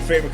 favorite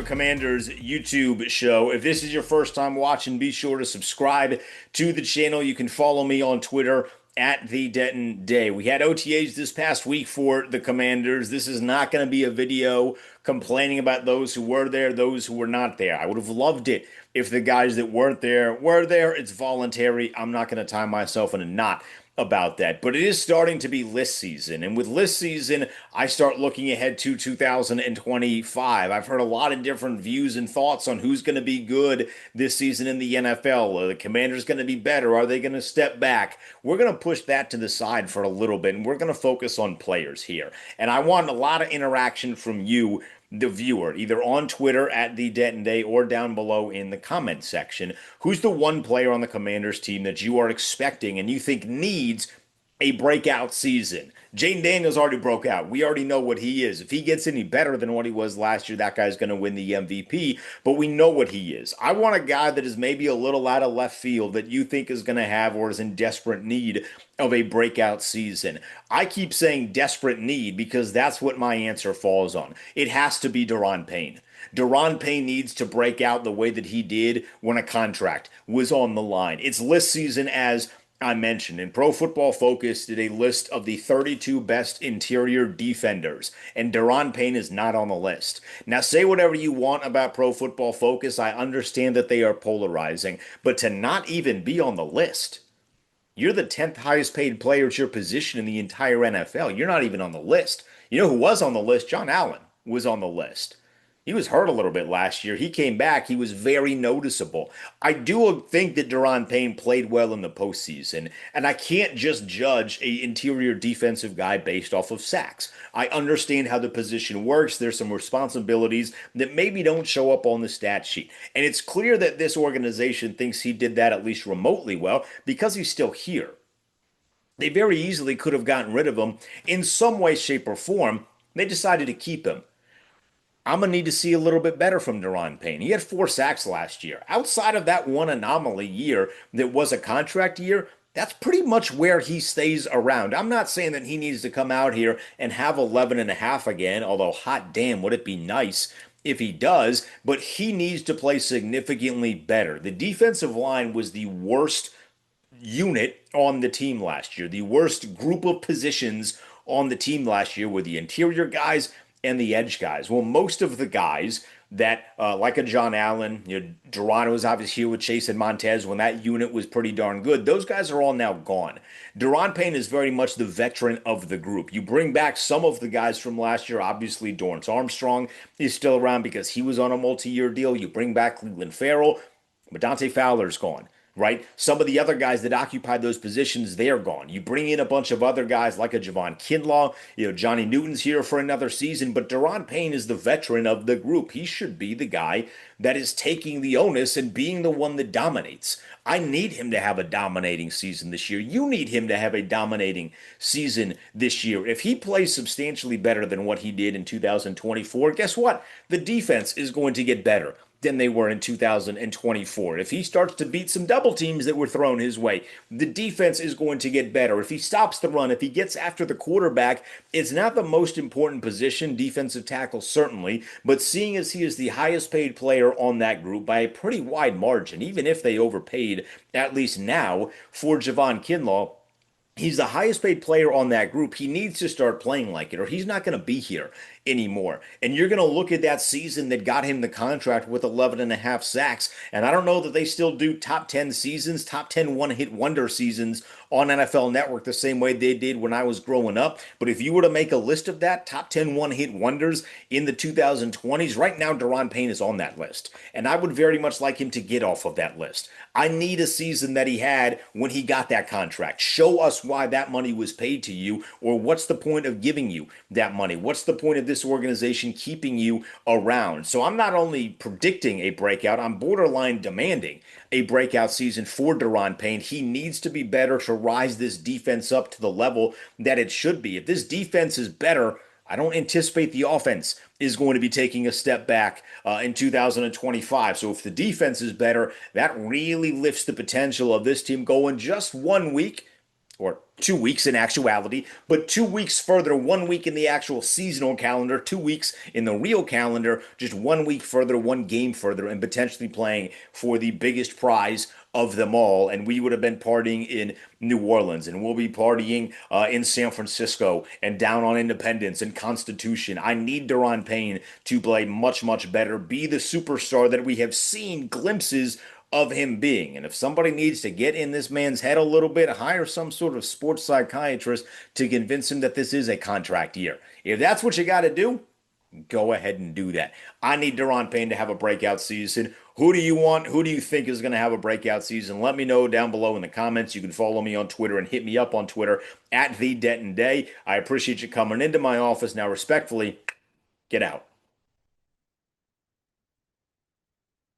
Commanders YouTube show. If this is your first time watching, be sure to subscribe to the channel. You can follow me on Twitter at the Denton Day. We had OTAs this past week for the Commanders. This is not going to be a video complaining about those who were there, those who were not there. I would have loved it if the guys that weren't there were there. It's voluntary. I'm not going to tie myself in a knot about that. But it is starting to be list season. And with list season, I start looking ahead to 2025. I've heard a lot of different views and thoughts on who's going to be good this season in the NFL. Are the Commanders going to be better? Are they going to step back? We're going to push that to the side for a little bit, and we're going to focus on players here. And I want a lot of interaction from you, the viewer, either on Twitter at the Denton Day or down below in the comment section. Who's the one player on the Commanders team that you are expecting and you think needs a breakout season? Jaden Daniels already broke out. We already know what he is. If he gets any better than what he was last year, that guy's going to win the MVP, but we know what he is. I want a guy that is maybe a little out of left field that you think is going to have or is in desperate need of a breakout season. I keep saying desperate need because that's what my answer falls on. It has to be Daron Payne. Daron Payne needs to break out the way that he did when a contract was on the line. It's list season, as I mentioned, and Pro Football Focus did a list of the 32 best interior defenders, and Daron Payne is not on the list. Now, say whatever you want about Pro Football Focus. I understand that they are polarizing, but to not even be on the list, you're the 10th highest paid player at your position in the entire NFL. You're not even on the list. You know who was on the list? John Allen was on the list. He was hurt a little bit last year. He came back. He was very noticeable. I do think that Daron Payne played well in the postseason, and I can't just judge an interior defensive guy based off of sacks. I understand how the position works. There's some responsibilities that maybe don't show up on the stat sheet. And it's clear that this organization thinks he did that at least remotely well because he's still here. They very easily could have gotten rid of him in some way, shape, or form. They decided to keep him. I'm going to need to see a little bit better from Daron Payne. He had 4 sacks last year. Outside of that one anomaly year that was a contract year, that's pretty much where he stays around. I'm not saying that he needs to come out here and have 11 and a half again, although hot damn, would it be nice if he does, but he needs to play significantly better. The defensive line was the worst unit on the team last year. The worst group of positions on the team last year were the interior guys and the edge guys. Well, most of the guys that, like a John Allen, Duran was obviously here with Chase and Montez when that unit was pretty darn good. Those guys are all now gone. Daron Payne is very much the veteran of the group. You bring back some of the guys from last year. Obviously, Dorrance Armstrong is still around because he was on a multi-year deal. You bring back Cleveland Farrell, but Dante Fowler's gone. Right? Some of the other guys that occupied those positions, they're gone. You bring in a bunch of other guys like a Javon Kinlaw, Johnny Newton's here for another season, but Daron Payne is the veteran of the group. He should be the guy that is taking the onus and being the one that dominates. I need him to have a dominating season this year. You need him to have a dominating season this year. If he plays substantially better than what he did in 2024, guess what? The defense is going to get better than they were in 2024. If he starts to beat some double teams that were thrown his way, the defense is going to get better. If he stops the run, if he gets after the quarterback, it's not the most important position, defensive tackle certainly, but seeing as he is the highest paid player on that group by a pretty wide margin, even if they overpaid, at least now, for Javon Kinlaw, he's the highest paid player on that group. He needs to start playing like it, or he's not going to be here anymore. And you're going to look at that season that got him the contract with 11 and a half sacks. And I don't know that they still do top 10 seasons, top 10 one-hit wonder seasons on NFL Network the same way they did when I was growing up. But if you were to make a list of that, top 10 one-hit wonders in the 2020s, right now Daron Payne is on that list. And I would very much like him to get off of that list. I need a season that he had when he got that contract. Show us why that money was paid to you, or what's the point of giving you that money? What's the point of this organization keeping you around? So I'm not only predicting a breakout, I'm borderline demanding a breakout season for Daron Payne. He needs to be better to rise this defense up to the level that it should be. If this defense is better, I don't anticipate the offense is going to be taking a step back in 2025. So if the defense is better, that really lifts the potential of this team going just 1 week or 2 weeks in actuality, but 2 weeks further, 1 week in the actual seasonal calendar, 2 weeks in the real calendar, just 1 week further, one game further, and potentially playing for the biggest prize of them all. And we would have been partying in New Orleans, and we'll be partying in San Francisco and down on Independence and Constitution. I need Deron Payne to play much, much better, be the superstar that we have seen glimpses of him being. And if somebody needs to get in this man's head a little bit, hire some sort of sports psychiatrist to convince him that this is a contract year. If that's what you got to do, go ahead and do that. I need Deron Payne to have a breakout season. Who do you want? Who do you think is going to have a breakout season? Let me know down below in the comments. You can follow me on Twitter and hit me up on Twitter at the Denton Day. I appreciate you coming into my office. Now, respectfully, get out.